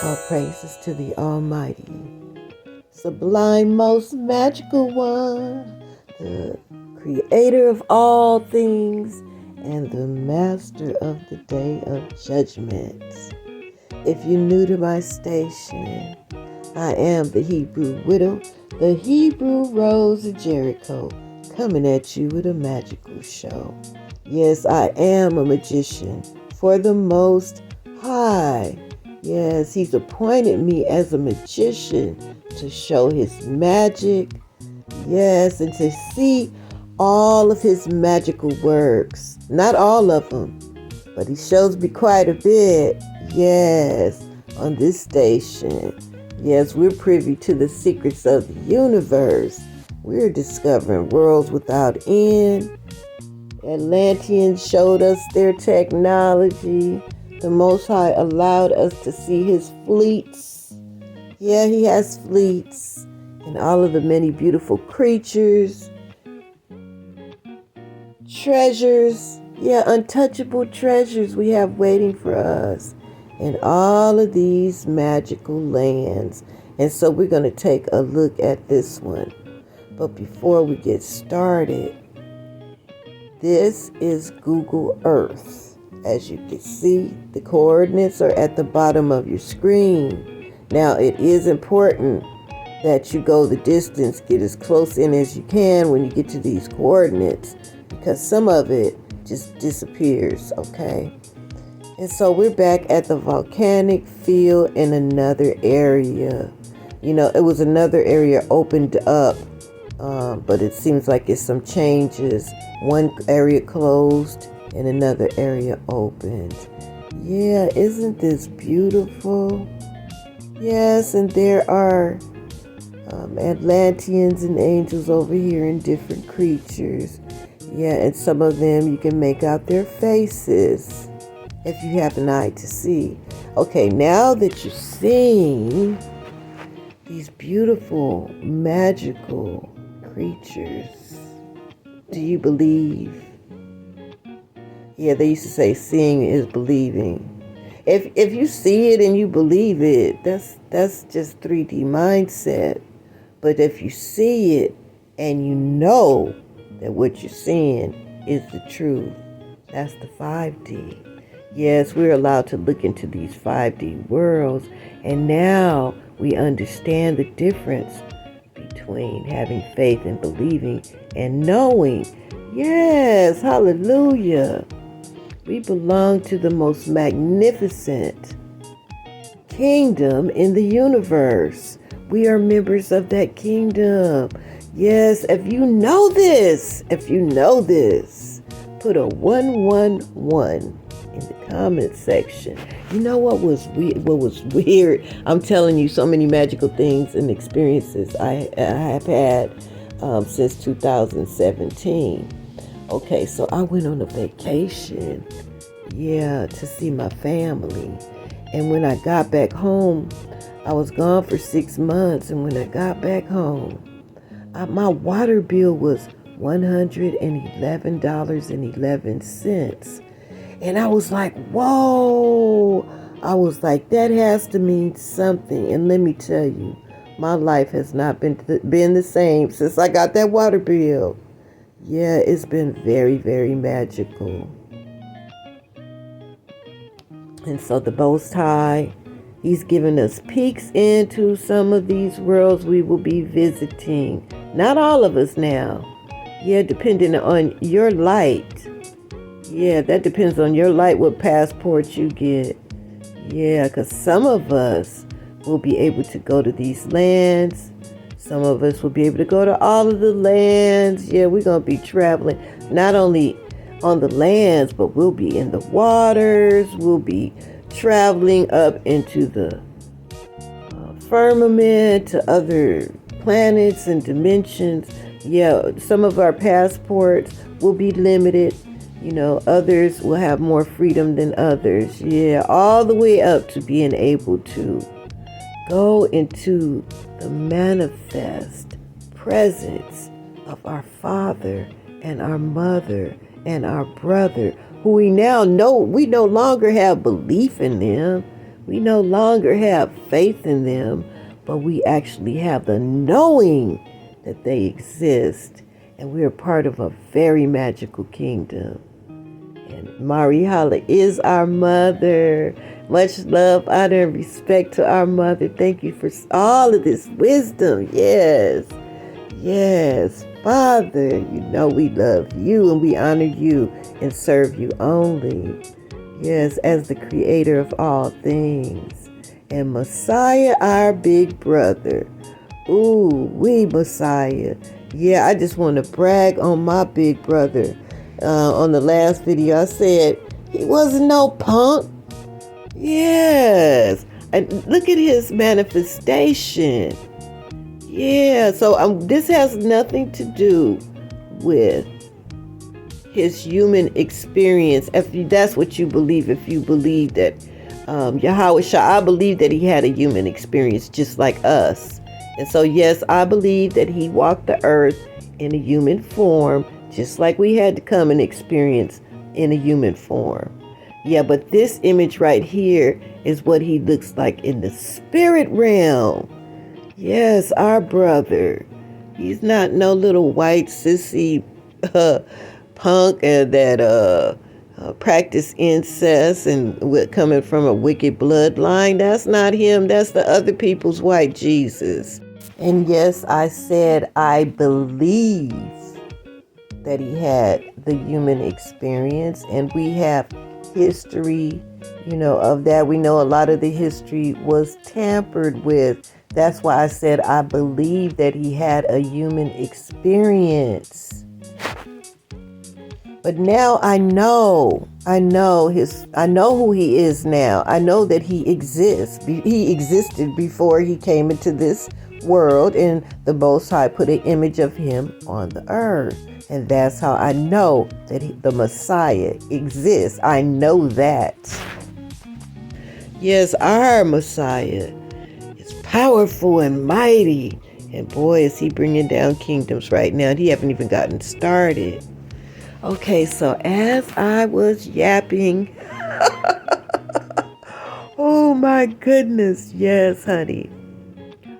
All praises to the Almighty, sublime, most magical one, the creator of all things, and the master of the day of judgment. If you're new to my station, I am the Hebrew Widow, the Hebrew Rose of Jericho, coming at you with a magical show. Yes, I am a magician for the Most High. Yes, He's appointed me as a magician to show His magic. Yes, and to see all of His magical works. Not all of them, but He shows me quite a bit. Yes, on this station. Yes, we're privy to the secrets of the universe. We're discovering worlds without end. Atlanteans showed us their technology. The Most High allowed us to see His fleets. Yeah, He has fleets. And all of the many beautiful creatures, treasures, untouchable treasures we have waiting for us in all of these magical lands. And so we're going to take a look at this one. But before we get started, this is Google Earth. As you can see, the coordinates are at the bottom of your screen. Now, it is important that you go the distance, get as close in as you can when you get to these coordinates, because some of it just disappears, okay? And so we're back at the volcanic field in another area. It was another area opened up, but it seems like it's some changes. One area closed and another area opened. Yeah, isn't this beautiful? Yes, and there are Atlanteans and angels over here and different creatures. Yeah, and some of them you can make out their faces if you have an eye to see. Okay, now that you've seen these beautiful, magical creatures, do you believe? Yeah, they used to say seeing is believing. If you see it and you believe it, that's just 3D mindset. But if you see it and you know that what you're seeing is the truth, that's the 5D. Yes, we're allowed to look into these 5D worlds, and now we understand the difference between having faith and believing and knowing. Yes, hallelujah. We belong to the most magnificent kingdom in the universe. We are members of that kingdom. Yes, if you know this, put a 111 in the comment section. You know what was weird? I'm telling you, so many magical things and experiences I have had since 2017. Okay, so I went on a vacation, to see my family. And when I got back home, I was gone for 6 months. And when I got back home, my water bill was $111.11. And I was like, whoa. I was like, that has to mean something. And let me tell you, my life has not been the same since I got that water bill. Yeah, it's been very, very magical. And so the Most High, He's given us peeks into some of these worlds we will be visiting. Not all of us now. Yeah, depending on your light. Yeah, that depends on your light, what passport you get. Yeah, because some of us will be able to go to these lands. Some of us will be able to go to all of the lands. Yeah, we're going to be traveling not only on the lands, but we'll be in the waters. We'll be traveling up into the firmament to other planets and dimensions. Yeah, some of our passports will be limited. Others will have more freedom than others. Yeah, all the way up to being able to go into the manifest presence of our Father and our Mother and our brother, who we now know we no longer have belief in them, We no longer have faith in them, but we actually have the knowing that they exist, and we are part of a very magical kingdom. And Marihala is our mother. Much love, honor, and respect to our mother. Thank you for all of this wisdom. Yes. Yes. Father, you know we love you and we honor you and serve you only. Yes, as the creator of all things. And Messiah, our big brother. Ooh, we Messiah. Yeah, I just want to brag on my big brother. On the last video, I said he wasn't no punk. Yes. And look at his manifestation. Yeah, so this has nothing to do with his human experience. If that's what you believe, if you believe that Yahweh Shah, I believe that he had a human experience just like us. And so, yes, I believe that he walked the earth in a human form, just like we had to come and experience in a human form. Yeah, but this image right here is what he looks like in the spirit realm. Yes, our brother. He's not no little white sissy punk that practice incest and coming from a wicked bloodline. That's not him. That's the other people's white Jesus. And yes, I said I believe that he had the human experience, and we have history, of that. We know a lot of the history was tampered with. That's why I said I believe that he had a human experience. But now I know who he is now. I know that he exists. He existed before he came into this world, and the Most High put an image of him on the earth. And that's how I know that the Messiah exists. I know that. Yes, our Messiah is powerful and mighty. And boy, is he bringing down kingdoms right now. And he haven't even gotten started. Okay, so as I was yapping, oh my goodness, yes, honey.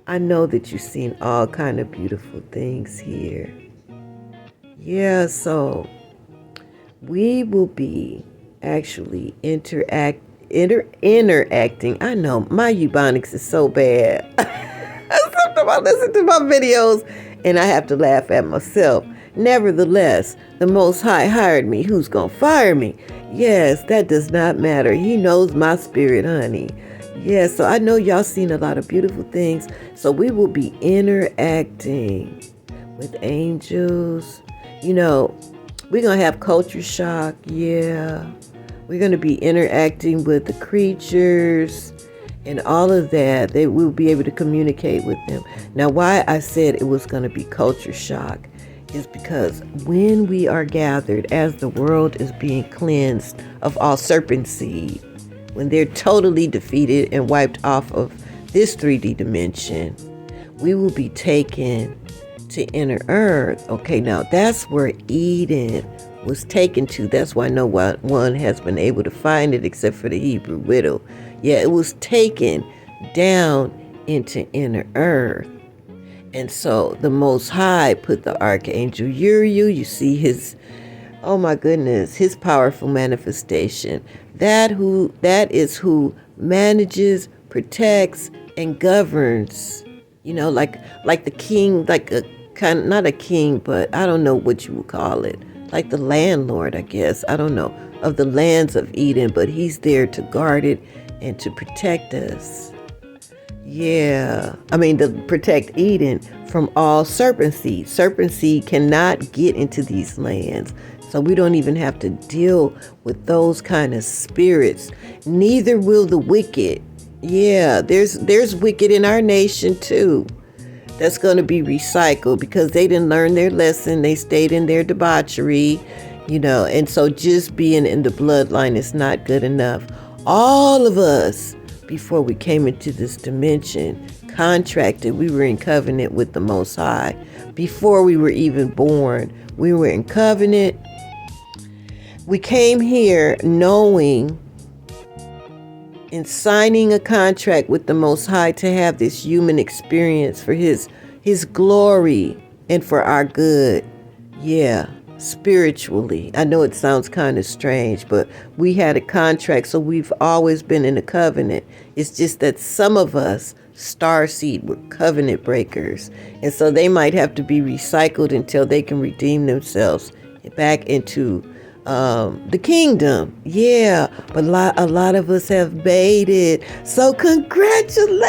I know that you've seen all kind of beautiful things here. Yeah, so we will be actually interacting. I know my Ebonics is so bad. Sometimes I listen to my videos and I have to laugh at myself. Nevertheless, the Most High hired me. Who's gonna fire me? Yes, that does not matter. He knows my spirit, honey. Yeah, so I know y'all seen a lot of beautiful things. So we will be interacting with angels. We're going to have culture shock. Yeah. We're going to be interacting with the creatures and all of that. They will be able to communicate with them. Now, why I said it was going to be culture shock is because when we are gathered, as the world is being cleansed of all serpent seed, when they're totally defeated and wiped off of this 3D dimension, we will be taken to inner earth. Okay, now that's where Eden was taken to. That's why no one has been able to find it except for the Hebrew widow. Yeah, it was taken down into inner earth. And so the Most High put the Archangel Uriel. You see his, oh my goodness, his powerful manifestation. That is who manages, protects, and governs. Like the king, like a kind, not a king, but I don't know what you would call it. Like the landlord, I guess. I don't know, of the lands of Eden, but he's there to guard it and to protect us. Yeah, to protect Eden from all serpent seed. Serpent seed cannot get into these lands. So we don't even have to deal with those kind of spirits. Neither will the wicked. Yeah, there's wicked in our nation too. That's going to be recycled because they didn't learn their lesson. They stayed in their debauchery, and so just being in the bloodline is not good enough. All of us, before we came into this dimension, contracted. We were in covenant with the Most High. Before we were even born, we were in covenant. We came here knowing in signing a contract with the Most High to have this human experience for his glory and for our good. Yeah, spiritually. I know it sounds kind of strange, but we had a contract, so we've always been in a covenant. It's just that some of us, starseed, were covenant breakers, and so they might have to be recycled until they can redeem themselves back into the kingdom. Yeah, but a lot of us have made it. So congratulations!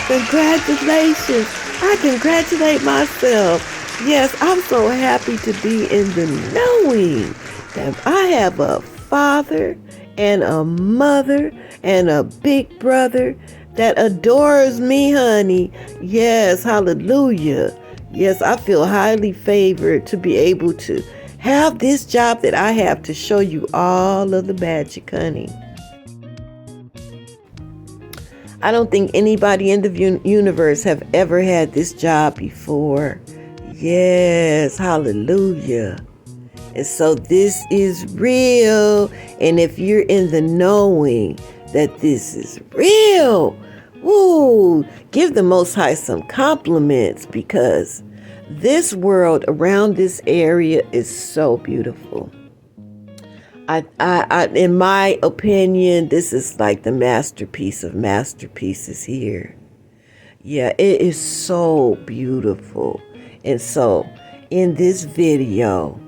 Congratulations! I congratulate myself. Yes, I'm so happy to be in the knowing that I have a father and a mother and a big brother that adores me, honey. Yes, hallelujah. Yes, I feel highly favored to be able to have this job that I have to show you all of the magic, honey. I don't think anybody in the universe have ever had this job before. Yes, hallelujah. And so this is real. And if you're in the knowing that this is real, woo, give the Most High some compliments, because this world around this area is so beautiful. I, in my opinion, this is like the masterpiece of masterpieces here. Yeah, it is so beautiful. And so in this video,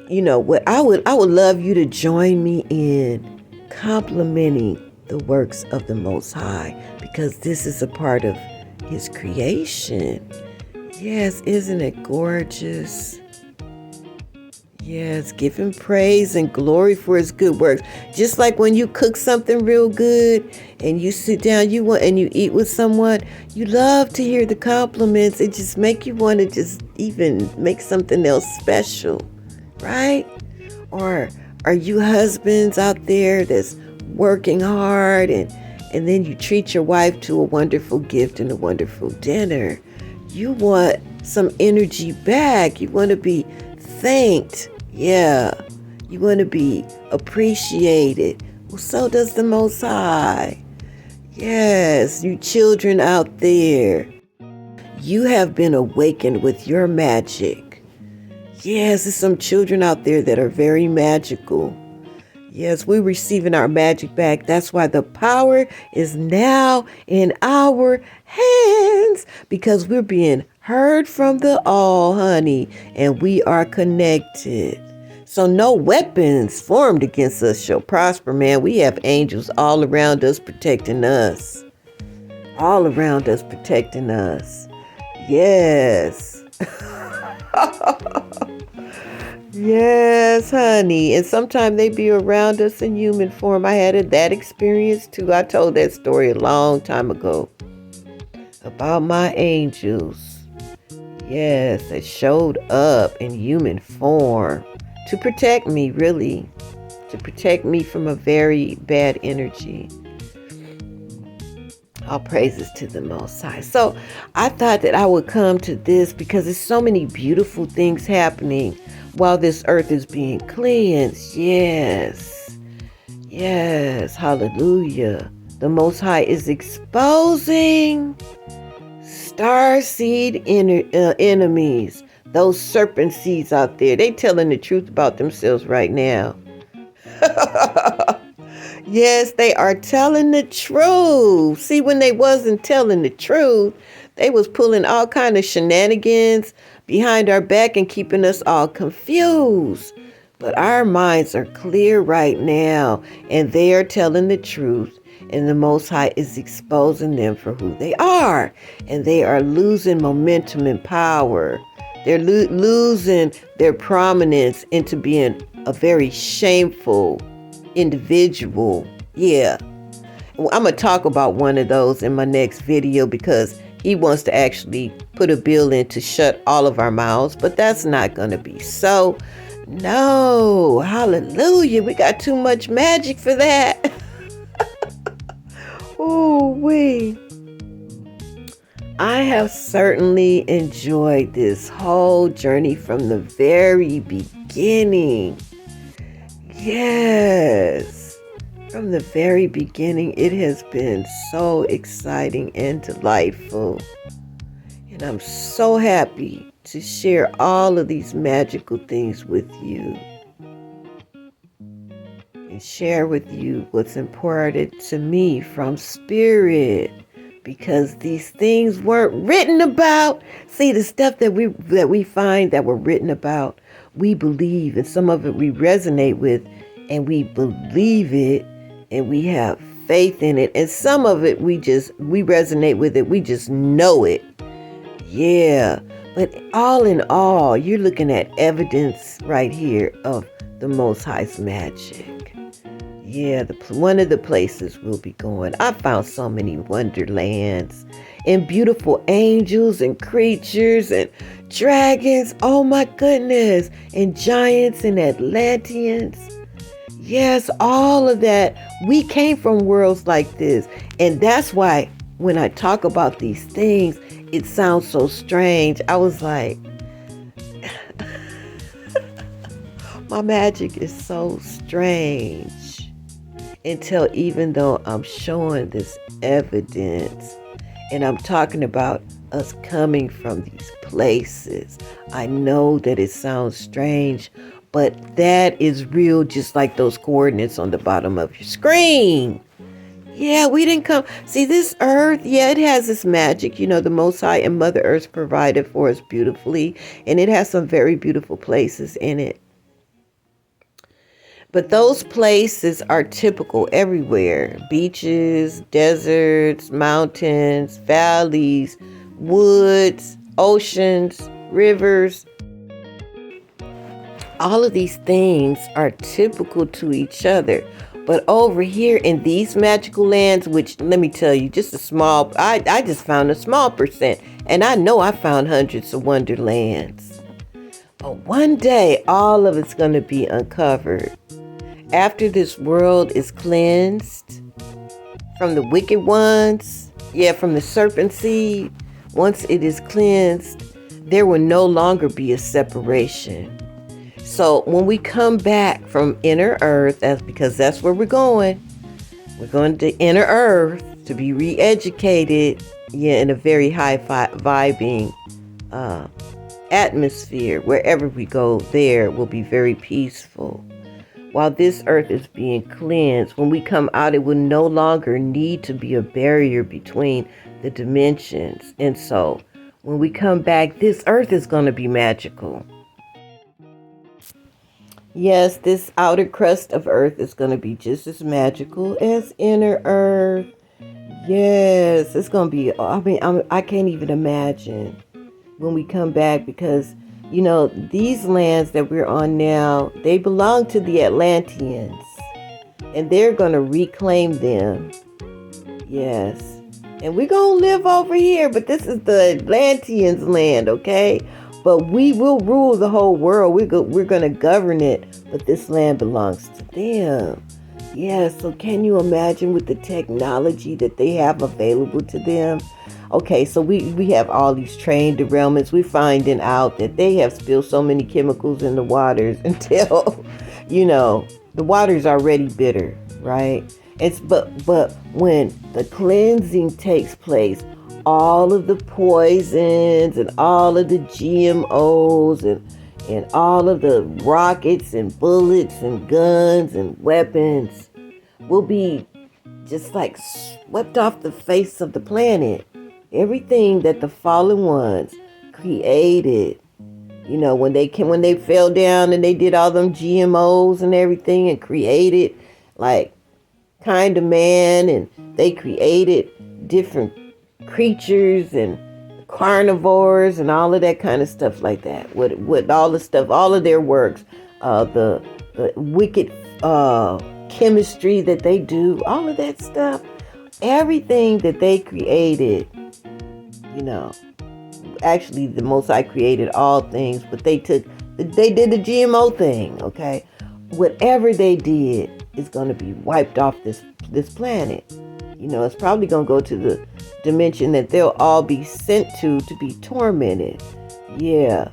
you know what, I would love you to join me in complimenting the works of the Most High, because this is a part of his creation. Yes, isn't it gorgeous? Yes, give him praise and glory for his good works. Just like when you cook something real good and you sit down and you eat with someone, you love to hear the compliments. It just make you want to just even make something else special, right? Or are you husbands out there that's working hard and then you treat your wife to a wonderful gift and a wonderful dinner? You want some energy back. You want to be thanked. Yeah. You want to be appreciated. Well, so does the Most High. Yes, you children out there, you have been awakened with your magic. Yes, there's some children out there that are very magical. Yes, we're receiving our magic back. That's why the power is now in our hands, because we're being heard from the all, honey, and we are connected. So no weapons formed against us shall prosper, man. We have angels all around us protecting us. All around us protecting us. Yes. Yes, honey. And sometimes they be around us in human form. I had that experience too. I told that story a long time ago about my angels. Yes, that showed up in human form to protect me, really. To protect me from a very bad energy. All praises to the Most High. So I thought that I would come to this because there's so many beautiful things happening while this earth is being cleansed. Yes. Yes. Hallelujah. The Most High is exposing starseed enemies. Those serpent seeds out there. They telling the truth about themselves right now. Yes, they are telling the truth. See, when they wasn't telling the truth, they was pulling all kind of shenanigans behind our back and keeping us all confused. But our minds are clear right now, and they are telling the truth. And the Most High is exposing them for who they are. And they are losing momentum and power. They're losing their prominence into being a very shameful individual. Yeah. Well, I'm going to talk about one of those in my next video, because he wants to actually put a bill in to shut all of our mouths, but that's not going to be so. No. Hallelujah. We got too much magic for that. Oh, wait. I have certainly enjoyed this whole journey from the very beginning. Yes. From the very beginning, it has been so exciting and delightful. And I'm so happy to share all of these magical things with you and share with you what's important to me from Spirit. Because these things weren't written about. See, the stuff that we find that were written about, we believe, and some of it we resonate with, and we believe it, and we have faith in it, and some of it we resonate with it, we just know it. Yeah, but all in all, you're looking at evidence right here of the Most High's magic. Yeah, one of the places we'll be going. I found so many wonderlands and beautiful angels and creatures and dragons. Oh my goodness. And giants and Atlanteans. Yes, all of that. We came from worlds like this. And that's why when I talk about these things, it sounds so strange. I was like, my magic is so strange. Until even though I'm showing this evidence and I'm talking about us coming from these places, I know that it sounds strange, but that is real, just like those coordinates on the bottom of your screen. Yeah, we didn't come. See, this earth, yeah, it has this magic. You know, the Most High and Mother Earth provided for us beautifully, and it has some very beautiful places in it. But those places are typical everywhere. Beaches, deserts, mountains, valleys, woods, oceans, rivers. All of these things are typical to each other. But over here in these magical lands, which let me tell you, just a small, I just found a small percent. And I know I found hundreds of wonderlands. But one day, all of it's going to be uncovered. After this world is cleansed from the wicked ones, from the serpent seed, once it is cleansed, there will no longer be a separation. So when we come back from inner earth, because that's where we're going to inner earth to be re-educated, in a very high vibing atmosphere. Wherever we go, there will be very peaceful. While this earth is being cleansed, when we come out, it will no longer need to be a barrier between the dimensions. And so when we come back, this earth is going to be magical. Yes, this outer crust of earth is going to be just as magical as inner earth. Yes, it's going to be, I can't even imagine when we come back, because these lands that we're on now, they belong to the Atlanteans, and they're going to reclaim them. Yes. And we're going to live over here, but this is the Atlanteans' land, okay? But we will rule the whole world. We're going to govern it, but this land belongs to them. Yeah, so can you imagine with the technology that they have available to them? Okay, so we have all these train derailments. We're finding out that they have spilled so many chemicals in the waters until, the water's already bitter, right? But when the cleansing takes place, all of the poisons and all of the GMOs and all of the rockets and bullets and guns and weapons will be just like swept off the face of the planet. Everything that the fallen ones created, when they fell down and they did all them GMOs and everything and created like kind of man, and they created different creatures and carnivores and all of that kind of stuff like that. With all the stuff, all of their works, the wicked chemistry that they do, all of that stuff, everything that they created. Actually the Most High created all things, but they did the GMO thing, okay? Whatever they did is going to be wiped off this planet. It's probably going to go to the dimension that they'll all be sent to be tormented. Yeah.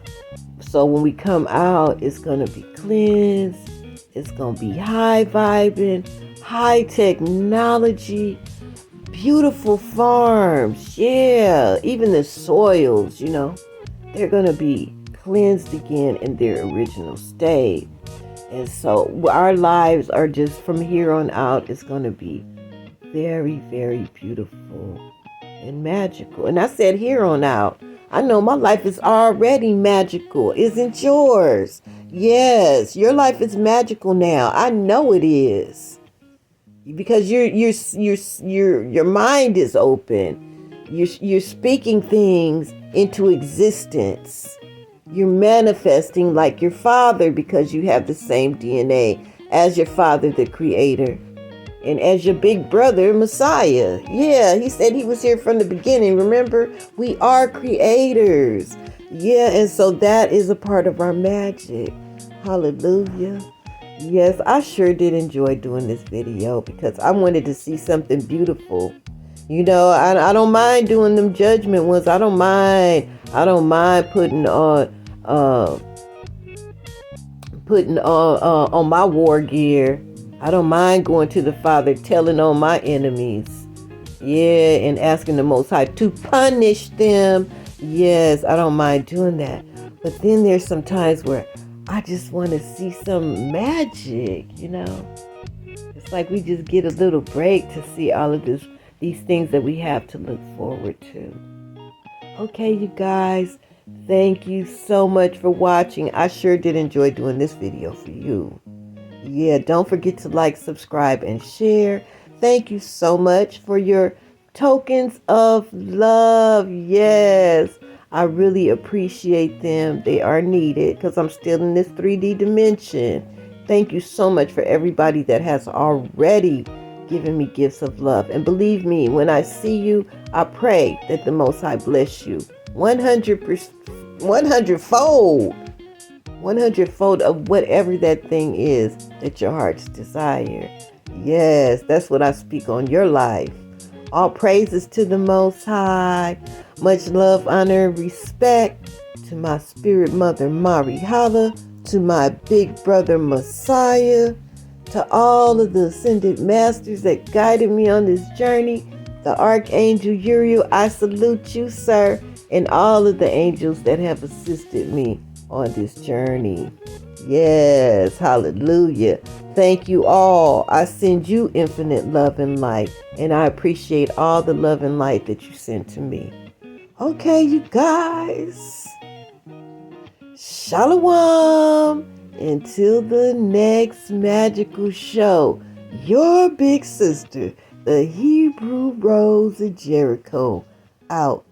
So when we come out, it's going to be cleansed. It's going to be high vibing, high technology, beautiful farms. Yeah, even the soils, they're going to be cleansed again in their original state. And so our lives are just from here on out, it's going to be very, very beautiful and magical. And I said here on out. I know my life is already magical. Isn't yours? Yes, your life is magical now. I know it is. Because your mind is open. You're speaking things into existence. You're manifesting like your father because you have the same DNA as your father, the creator. And as your big brother, Messiah. Yeah, he said he was here from the beginning. Remember, we are creators. Yeah, and so that is a part of our magic. Hallelujah. Yes, I sure did enjoy doing this video because I wanted to see something beautiful. I don't mind doing them judgment ones. I don't mind putting on my war gear. I don't mind going to the Father, telling on my enemies. Yeah, and asking the Most High to punish them. Yes, I don't mind doing that. But then there's some times where I just want to see some magic, It's like we just get a little break to see all of these things that we have to look forward to. Okay, you guys, thank you so much for watching. I sure did enjoy doing this video for you. Yeah, don't forget to like, subscribe, and share. Thank you so much for your tokens of love. Yes, I really appreciate them. They are needed because I'm still in this 3D dimension. Thank you so much for everybody that has already given me gifts of love. And believe me, when I see you, I pray that the Most High bless you 100%, 100-fold. 100-fold of whatever that thing is that your heart's desire. Yes, that's what I speak on your life. All praises to the Most High. Much love, honor, and respect to my spirit mother, Marihala, to my big brother, Messiah, to all of the ascended masters that guided me on this journey, the Archangel Uriel, I salute you, sir, and all of the angels that have assisted me on this journey. Yes, hallelujah. Thank you all. I send you infinite love and light, and I appreciate all the love and light that you send to me. Okay, you guys. Shalom. Until the next magical show, your big sister, the Hebrew Rose of Jericho, out.